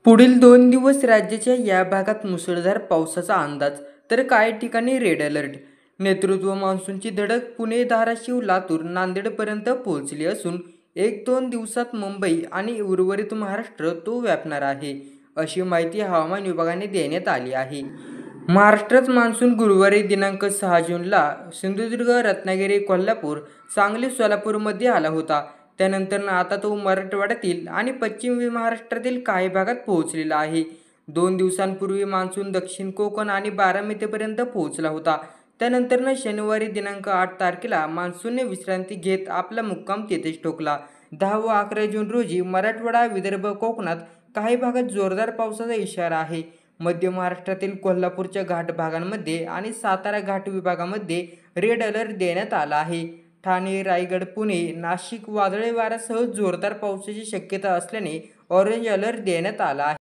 पुढील 2 दिवस राज्याच्या या भागात मुसळधार पावसाचा अंदाज, तर काही ठिकाणी रेड अलर्ट. नेतृत्व मान्सूनची धडक पुणे, धाराशिव, लातूर, नांदेडपर्यंत पोहोचली असून 1-2 दिवसात मुंबई आणि उर्वरित महाराष्ट्र तो व्यापणार आहे, अशी माहिती हवामान विभागाने देण्यात आली आहे. महाराष्ट्रात मान्सून गुरुवारी दिनांक 6 जूनला सिंधुदुर्ग, रत्नागिरी, कोल्हापूर, सांगली, सोलापूरमध्ये आला होता. त्यानंतर आता तो मराठवाड्यातील आणि पश्चिम महाराष्ट्रातील काही भागात पोहोचलेला आहे. 2 दिवसांपूर्वी मान्सून दक्षिण कोकण आणि बारामतीपर्यंत पोहोचला होता. त्यानंतर शनिवारी दिनांक 8 तारखेला मान्सूनने विश्रांती घेत आपला मुक्काम तेथेच ठोकला. 10 व 11 जून रोजी मराठवाडा, विदर्भ, कोकणात काही भागात जोरदार पावसाचा इशारा आहे. मध्य महाराष्ट्रातील कोल्हापूरच्या घाट भागांमध्ये आणि सातारा घाट विभागामध्ये रेड अलर्ट देण्यात आला आहे. ठाणे, रायगड, पुणे, नाशिक वादळी वाऱ्यासह जोरदार पावसाची शक्यता असल्याने ऑरेंज अलर्ट देण्यात आला आहे.